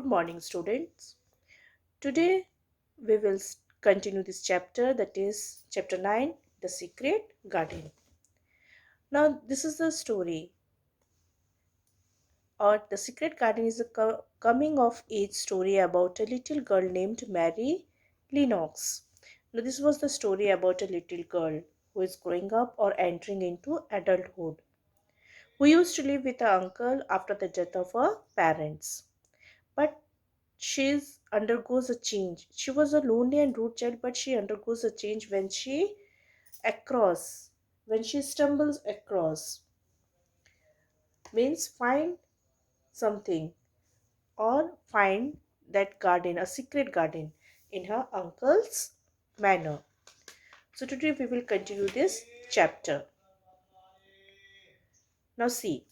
morning, students. Today we will continue this chapter, that is chapter 9, The Secret Garden. Now, this is the story, or The Secret Garden is a coming of age story about a little girl named Mary Lennox. Now, this was the story about a little girl who is growing up or entering into adulthood, who used to live with her uncle after the death of her parents. But she undergoes a change. She was a lonely and rude child, but she undergoes a change across when she stumbles across, means find something, or find that garden, a secret garden, in her uncle's manor. So today we will continue this chapter. Now see,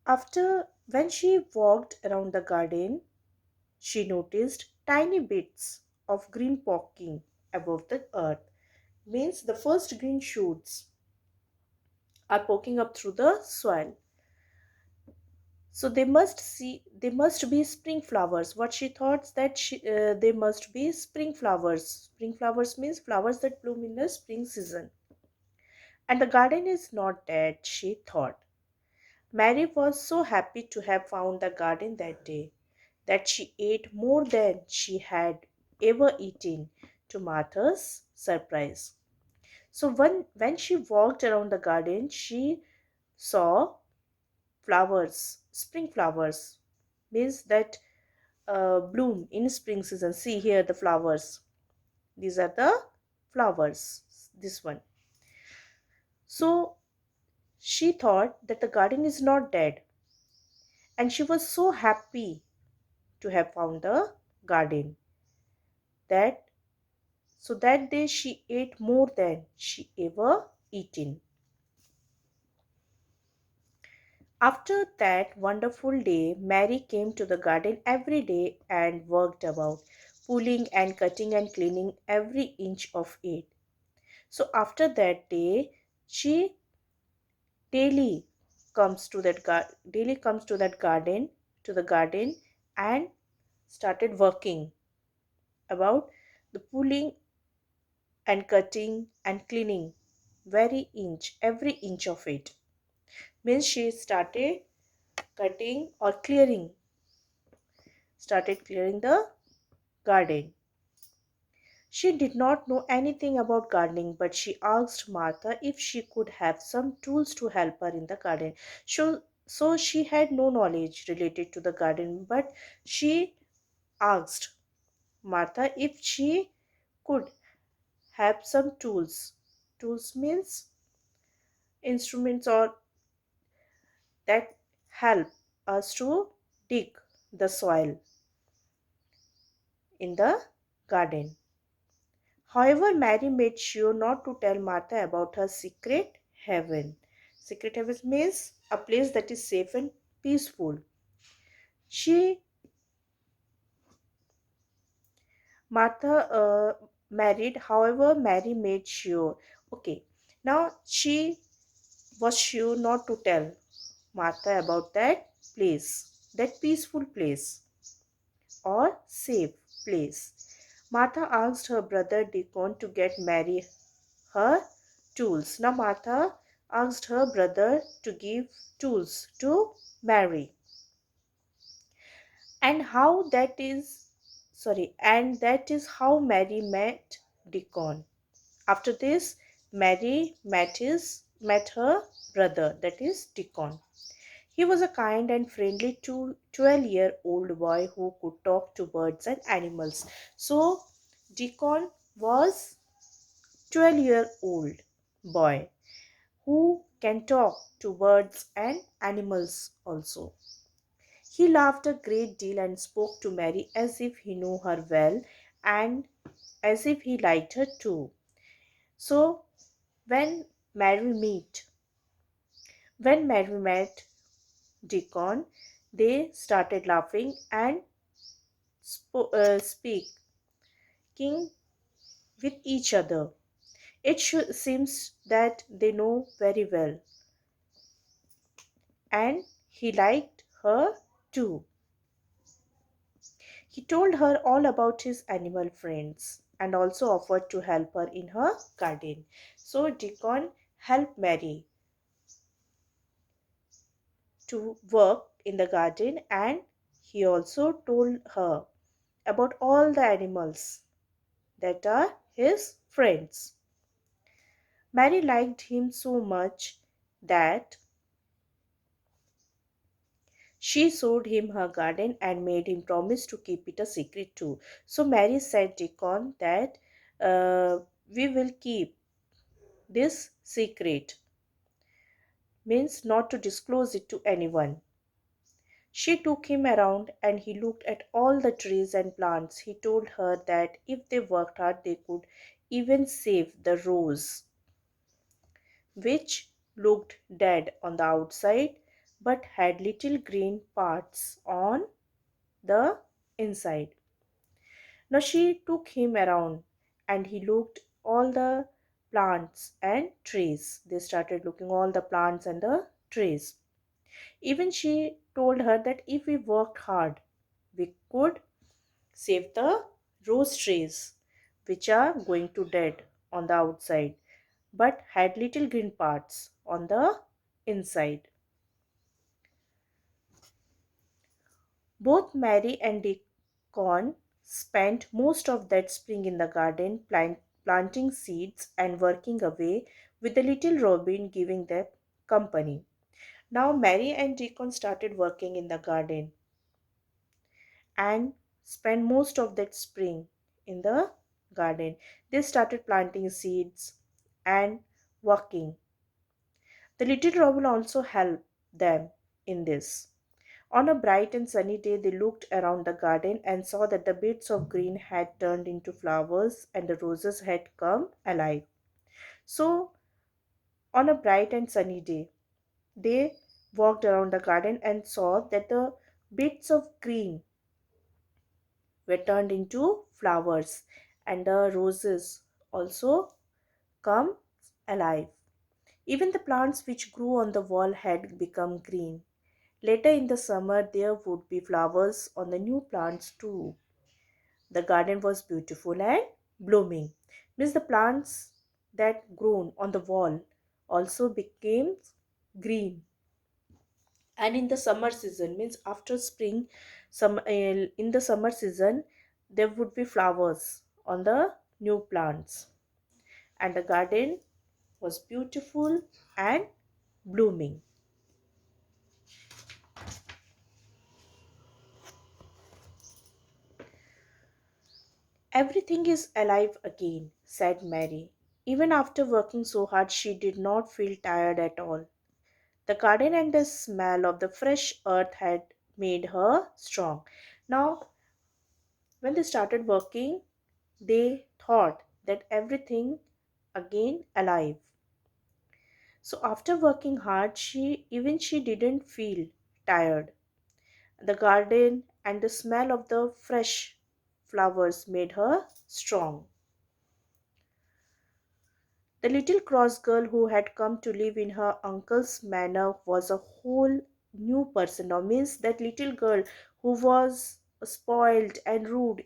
after when she walked around the garden, she noticed tiny bits of green poking above the earth, means the first green shoots are poking up through the soil. So they must be spring flowers. What she thought that they must be spring flowers. Spring flowers means flowers that bloom in the spring season. And the garden is not dead, she thought. Mary was so happy to have found the garden that day that she ate more than she had ever eaten, to Martha's surprise. So when she walked around the garden, she saw flowers, spring flowers, means that bloom in spring season. See here the flowers. These are the flowers. This one. So she thought that the garden is not dead, and she was so happy to have found the garden that so that day she ate more than she ever eaten. After that wonderful day, Mary came to the garden every day and worked about, pulling and cutting and cleaning every inch of it. So after that day, she daily daily comes to that garden, and started working about the pulling and cutting and cleaning every inch of it. Means she cutting or started clearing the garden. She did not know anything about gardening, but she asked Martha if she could have some tools to help her in the garden. So she had no knowledge related to the garden, but she asked Martha if she could have some tools. Tools means instruments or that help us to dig the soil in the garden. However, Mary made sure not to tell Martha about her secret heaven. Secret heaven means a place that is safe and peaceful. She, Martha, married, however, Mary made sure. Okay, now she was sure not to tell Martha about that place, that peaceful place or safe place. Martha asked her brother Deacon to get Mary her tools. Now Martha asked her brother to give tools to Mary. And how that is and that is how Mary met Deacon. After this, Mary met her brother, that is Deacon. He was a kind and friendly 12-year-old boy who could talk to birds and animals. So Deacon was 12-year-old boy who can talk to birds and animals also. He laughed a great deal and spoke to Mary as if he knew her well and as if he liked her too. So when Mary met, when Mary met Deacon, they started laughing and speaking with each other. Seems that they know very well, and he liked her too. He told her all about his animal friends and also offered to help her in her garden. So Deacon helped Mary to work in the garden, and he also told her about all the animals that are his friends. Mary liked him so much that she showed him her garden and made him promise to keep it a secret too. So Mary said Deacon that we will keep this secret, means not to disclose it to anyone. She took him around and he looked at all the trees and plants. He told her that if they worked hard, they could even save the rose, which looked dead on the outside but had little green parts on the inside. Now she took him around and he looked all the plants and trees. They started looking all the plants and the trees. Even she told her that if we worked hard, we could save the rose trees which are going to dead on the outside but had little green parts on the inside. Both Mary and Deacon spent most of that spring in the garden planting seeds and working away, with the little Robin giving them company. Now Mary and Deacon started working in the garden and spent most of that spring in the garden. They started planting seeds and working. The little Robin also helped them in this. On a bright and sunny day, they looked around the garden and saw that the bits of green had turned into flowers and the roses had come alive. So, on a bright and sunny day, they walked around the garden and saw that the bits of green were turned into flowers and the roses also come alive. Even the plants which grew on the wall had become green. Later in the summer, there would be flowers on the new plants too. The garden was beautiful and blooming. Means the plants that grown on the wall also became green. And in the summer season, means after spring, in the summer season, there would be flowers on the new plants, and the garden was beautiful and blooming. Everything is alive again, said Mary. Even after working so hard, she did not feel tired at all. The garden and the smell of the fresh earth had made her strong. Now, when they started working, they thought that everything again alive. So after working hard, she didn't feel tired. The garden and the smell of the fresh flowers made her strong. The little cross girl who had come to live in her uncle's manor was a whole new person now. Means that little girl who was spoiled and rude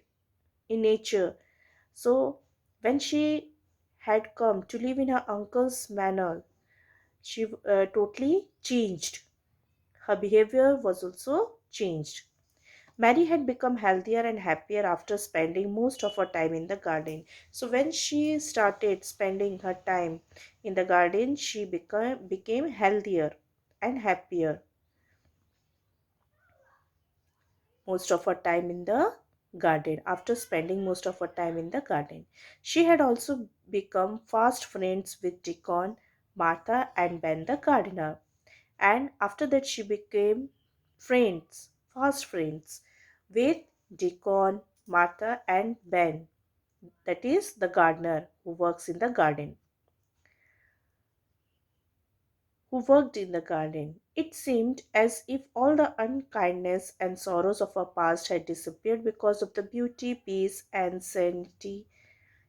in nature. So when she had come to live in her uncle's manor, she totally changed. Her behavior was also changed. Mary had become healthier and happier after spending most of her time in the garden. So when she started spending her time in the garden, she became healthier and happier most of her time in the garden. After spending most of her time in the garden, she had also become fast friends with Deacon, Martha, and Ben the gardener. And after that, she became fast friends with Deacon, Martha, and Ben, that is the gardener who works in the garden, who worked in the garden. It seemed as if all the unkindness and sorrows of her past had disappeared because of the beauty, peace, and sanity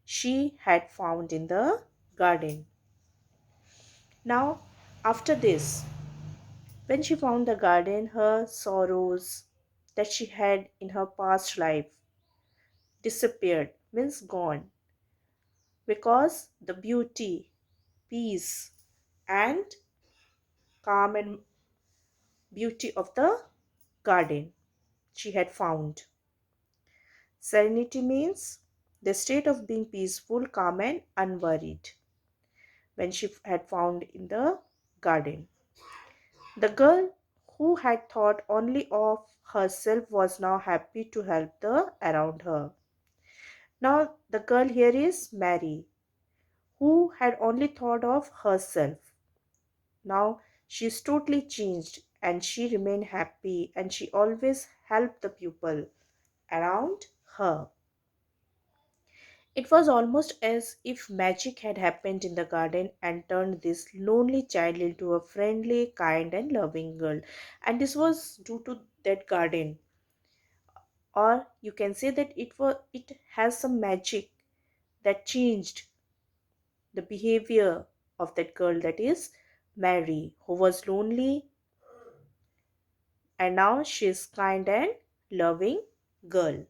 she had found in the garden. Now, after this, when she found the garden, her sorrows that she had in her past life disappeared, means gone, because the beauty, peace, and calm and beauty of the garden she had found. Serenity means the state of being peaceful, calm, and unworried when she had found in the garden. The girl who had thought only of herself was now happy to help the around her. Now the girl here is Mary, who had only thought of herself. Now she is totally changed and she remained happy and she always helped the people around her. It was almost as if magic had happened in the garden and turned this lonely child into a friendly, kind, and loving girl. And this was due to that garden, or you can say that it has some magic that changed the behavior of that girl, that is Mary, who was lonely, and now she is kind and loving girl.